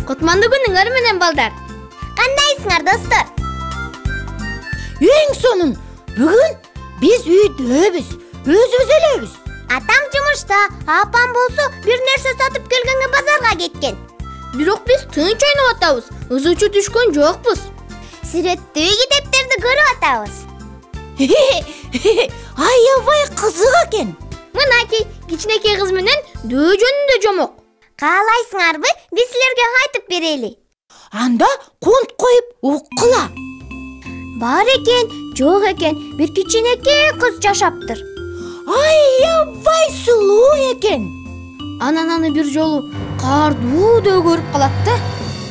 Кутмандуу күнүңөр менен балдар. Кандайсыңар достор? Эң сонун, бүгүн биз үйдөбүз, өзүбүз элебиз. Атам жумушта, апам болсо бир нерсе сатып келгенге базарга кеткен. Бирок биз тынч ойноп атабыз. Ызычы түшкөн жокпуз. Сүрөттүү китептерди көрүп атабыз. Аябай кызык экен. Мынакей кичинекей кыз менен дөө жөнүндө жомок. Каалайсыңарбы, биз силерге айтып берели. Анда конт коюп уккыла. Бар экен, жок экен, бир кичинекей кыз жашаптыр. Аябай сулуу экен. Анан аны бир жолу каардуудөө көрүп калат да,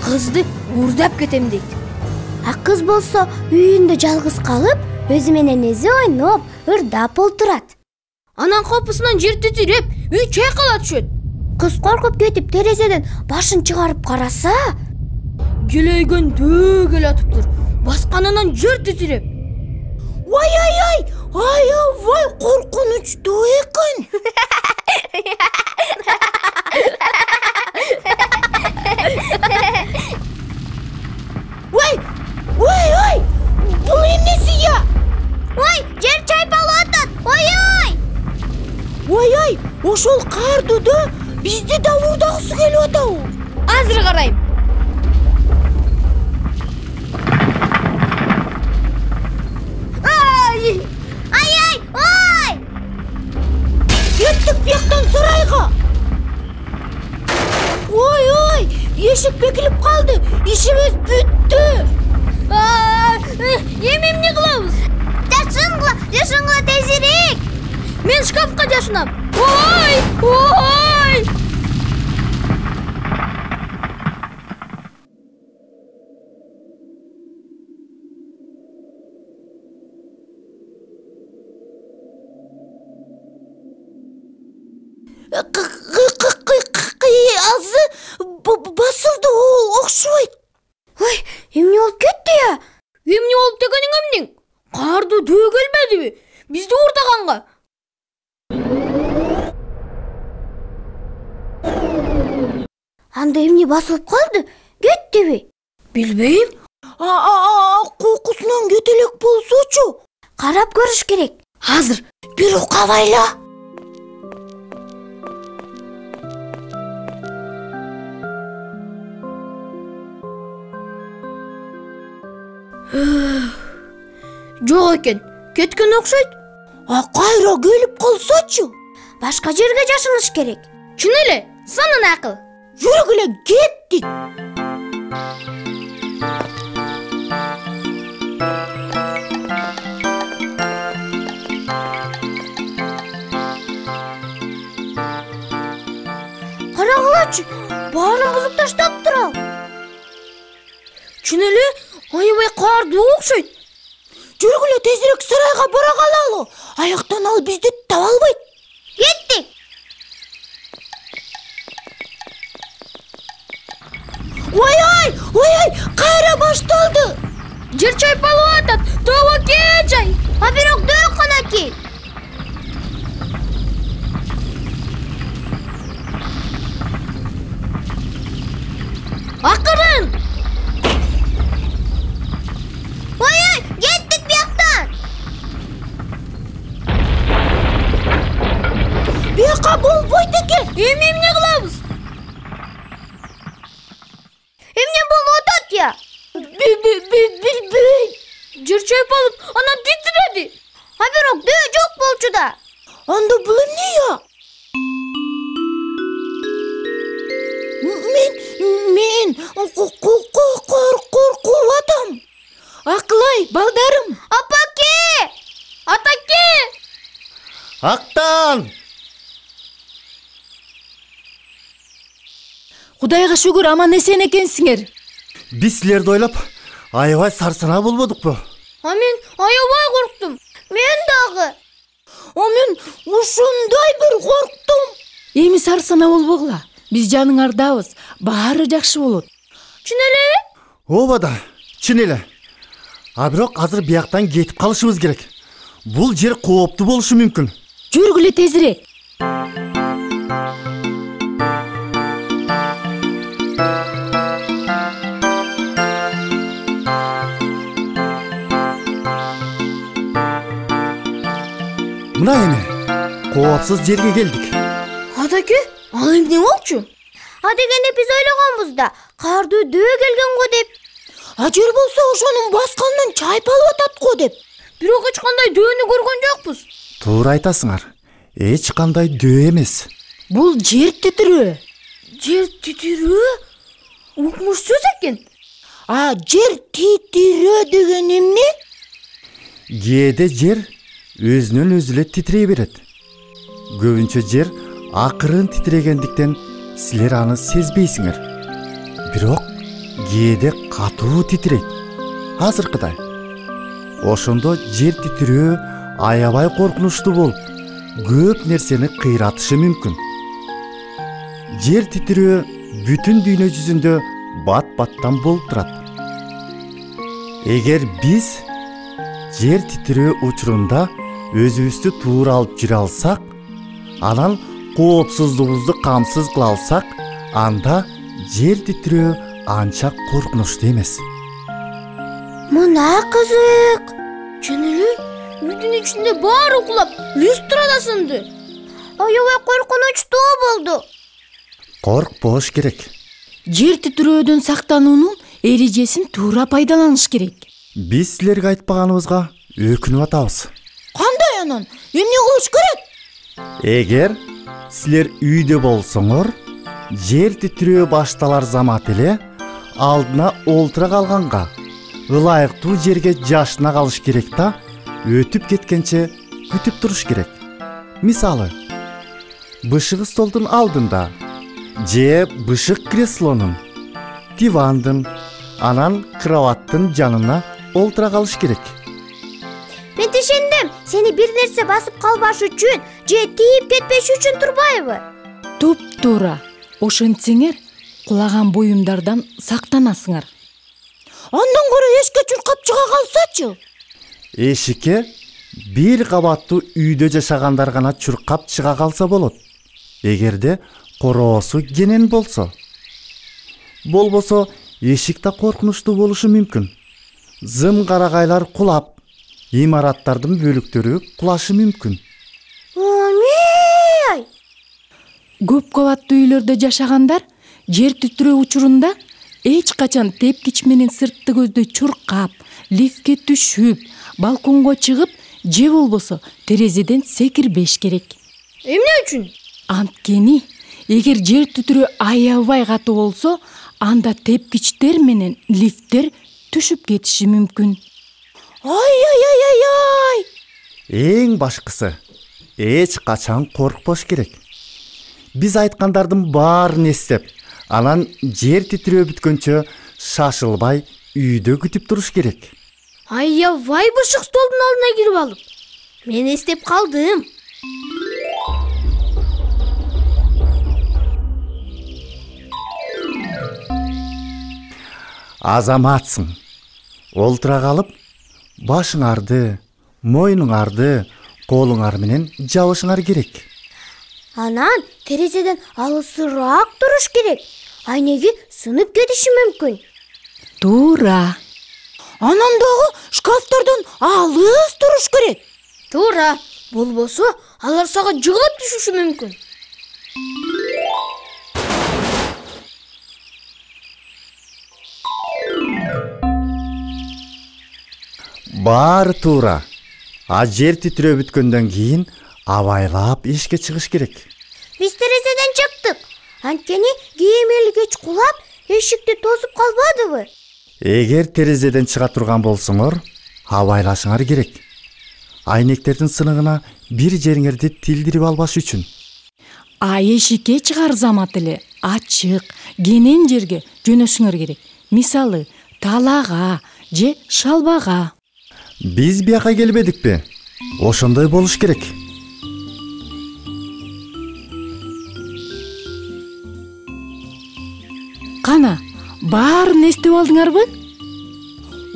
кызды уурдап кетем дейт. А кыз болсо үйүндө жалгыз калып, өзү менен өзү ойноп, ырдап олтурат. Анан капысынан жер титиреп, үй чайкала түшөт. Кыз коркуп кетип терезеден башын чыгарып караса, Келейген дөө келе атыптыр. Басканынан жер титиреп. Ай, аябай коркунучтуу экен. Ой, бул эмнеси я? ой, жер чайпалып атат. Ой, ошол каардуудо бизди да уурдагысы келип атабы? Азыр карайм. Ой! Кеттик бияктан сарайга. Ой, эшик бекилип калды. Ишибиз бүттү. Эми эмне кылабыз? Жашынгыла тезирээк. Мен шкафка жашынам. Ой! Азы басылды окшойт. Ой, эмне болуп кетти я? Эмне болуп дегениң эмнең? Каардуу дөө келбедиби? Бизди уурдаганга. Анда эмне басылып калды? Кеттиби? Билбейм. Кокусунан кете элек болсочу. Карап көрүш керек. Азыр Бир укабайла. жок экен. Кеткен окшойт. Кайра келип калсачы? Башка жерге жашыныш керек. Чын эле, сонун акыл. Жүрүк эле кеттик. Карагылачы, баарын бузуп таштаптыр ал. Чын эле, аябай каардуу окшойт. Жүрүк эле тезирээк сарайга бара калалы. Аяктан ал бизди таба албайт. Кеттик. Ой, кайра башталды. Жер чайпалып атат. Тобокей. А бирок дөө канакей. Акырын. Ой, кеттик бияктан. Бияка болбойт экен. Эми эмне кылабыз? Эмне болуп атат я? Билбейм. Жер чайпалып, анан титиреди. А бирок дөө жок болчу да. Анда бул эмне я? Мен коркуп атам. Акылай, балдарым. Апаке! Атаке! Актан! Кудайга шүгүр, аман эсен экенсиңер. Биз силерди ойлоп, аябай сарсанаа болбодукпу? Мен аябай корктум. Мен дагы. Мен ушундай бир корктум. Эми сарсанаа болбогула. Биз жаныңардабыз. Баары жакшы болот. Чын эле? Ооба да, чын эле. А бирок азыр бияктан кетип калышыбыз керек. Бул жер кооптуу болушу мүмкүн. Жүргүлө тезирээк. Мына эми коопсуз жерге келдик. Атаке, ал эмне болчу? Адегенде биз ойлогонбуз да каардуу дөө келген го деп. Ажер болсо ошонун басканынан чайпалып атат го деп. Бирок эч кандай дөөнү көргөн жокпуз. Туура айтасыңар. Эч кандай дөө эмес. Бул жер титирөө. Жер титирөө? Укмуш сөз экен. Жер титирөө деген эмне? Кээде жер өзүнөн өзү эле титирей берет. Көбүнчө жер акырын титирегендиктен силер аны сезбейсиңер. Бирок кээде катуу титирейт. Азыркыдай. Ошондо жер титирөө аябай коркунучтуу болуп, көп нерсени кыйратышы мүмкүн. Жер титирөө бүтүн дүйнө жүзүндө бат-баттан болуп турат. Эгер биз жер титирөө учурунда өзүбүздү туура алып жүрө алсак, анан коопсуздугубузду камсыз кыла алсак, анда жер титирөө анча коркунучтуу эмес. Мына кызык. Чын эле? Үйдүн ичинде баары кулап, люстра да сынды. Аябай коркунучтуу болду. Коркпош керек. Жер титирөөдөн сактануунун эрежесин туура пайдаланыш керек. Биз силерге айтпаганыбызга өкүнүп атабыз. Кандай анан? Эмне кылыш керек? Эгер силер үйдө болсоңор, жер титирөө башталар замат эле алдына олтура калганга, ылайыктуу жерге жашына калыш керек да, өтүп кеткенче күтүп туруш керек. Мисалы, бышык столдун алдында же бышык креслонун, дивандын, анан кроваттын жанына олтура калыш керек. Мен түшүндүм. Сени бир нерсе басып калбаш үчүн же тийип кетпеш үчүн турбайбы? Туп-туура. Ошентсеңер, кулаган буюмдардан сактанасыңар. Андан көрө эшикке чуркап чыга калсачы? Эшикке бир кабаттуу үйдө жашагандар гана чуркап чыга калса болот. Эгерде короосу кенен болсо. Болбосо эшик да коркунучтуу болушу мүмкүн. Зым карагайлар кулап, имараттардын бөлүктөрү кулашы мүмкүн. Ой! Көп кабаттуу үйлөрдө жашагандар жер титирөө учурунда эч качан тепкич менен сыртты көздөй чуркап, лифтке түшүп, балконго чыгып, же болбосо терезеден секирбеш керек. Эмне үчүн? Анткени, эгер жер титирөө аябай катуу болсо, анда тепкичтер менен лифттер түшүп кетиши мүмкүн. Ай! Эң башкысы, эч качан коркпош керек. Биз айткандардын баарын эстеп, анан жер титирөө бүткөнчө шашылбай үйдө күтүп туруш керек. Аябай бышык столдун алдына кирип алып. Мен эстеп калдым. Азаматсың. Олтура калып, башыңарды, мойнуңарды, колуңар менен жабышыңар керек. Анан терезеден алысыраак туруш керек. Айнеги сынып кетиши мүмкүн. Туура. Анан дагы шкафтардан алыс туруш керек. Туура. Болбосо алар сага жыгылып түшүшү мүмкүн. Баары туура. Жер титирөө бүткөндөн кийин абайлап эшикке чыгыш керек. Биз терезеден чыктык. Анткени кийимелгеч кулап, эшикти тосуп калбадыбы? Эгер терезеден чыга турган болсоңор, абайлашыңар керек. Айнектердин сыныгына бир жериңерди тилдирип албаш үчүн. Эшикке чыгар замат эле ачык, кенен жерге жөнөшүңөр керек. Мисалы, талаага же шалбага. Биз бияка келбедикпи? Ошондой болуш керек. Кана, баарын эстеп алдыңарбы?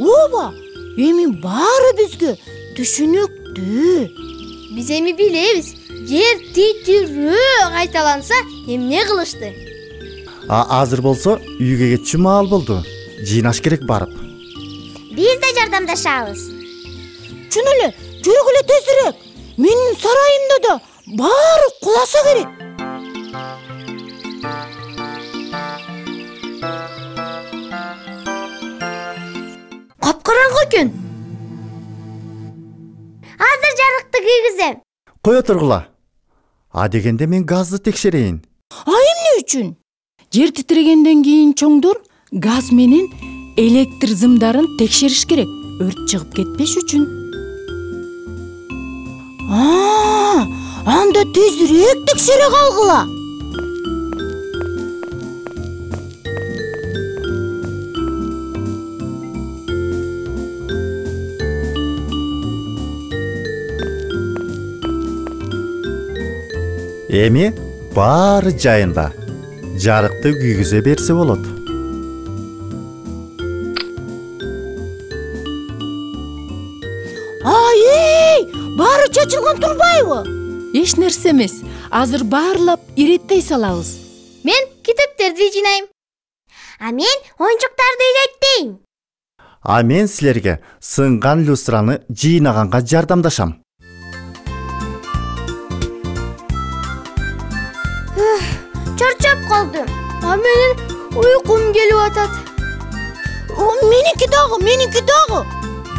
Ооба, эми баары бизге түшүнүктүү. Биз эми билебиз. Жер титирөө кайталанса, эмне кылышты? Азыр болсо үйгө кетчү маал болду. Жыйнаш керек барып. Биз да жардамдашабыз. Чын эле, жүргүлө тезирээк. менин сарайымда да баары куласа керек. Капкараңгы экен. Азыр жарыкты күйгүзөм. Кое тургула. А дегенде мен газды текшерейин. Эмне үчүн? Жер титирегенден кийин чоңдор газ менен электр зымдарын текшериш керек, өрт чыгып кетпеш үчүн. Анда тезирээк текшере калгыла. Эми баары жайында. Жарыкты күйгүзө берсе болот. Баары чачылган турбайбы? Эч нерсе эмес. Азыр баарлап иреттей салабыз. Мен китептерди жыйнайм. А мен оюнчуктарды иреттейм. А мен силерге сынган люстраны жыйнаганга жардамдашам. Чорчоп калдым. А менин уйкум келип атат. Меники дагы.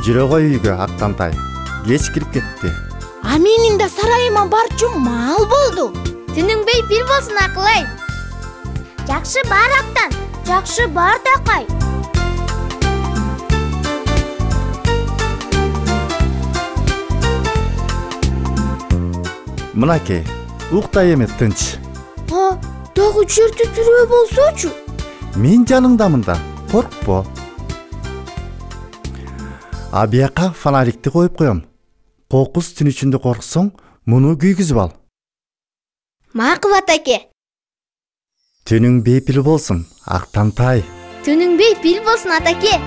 Жүрө кой үйгө, Актантай. Кеч кирип кетти. А менин да сарайыма барчу мал болду. Түнүңбөй бир болсун Акылай. Жакшы бар Актан. Жакшы бар Такай. Мынакей, уктай эме тынч. Дагы жер титирөө болсочу? Мен жаныңдамын да, коркпо. А бияка фонарикти коюп коем. Кокус түн ичинде корксоң, муну күйгүзүп ал. Макул атаке. Түнүң бейпил болсун, Актантай. Түнүңбөй бир болсун атаке.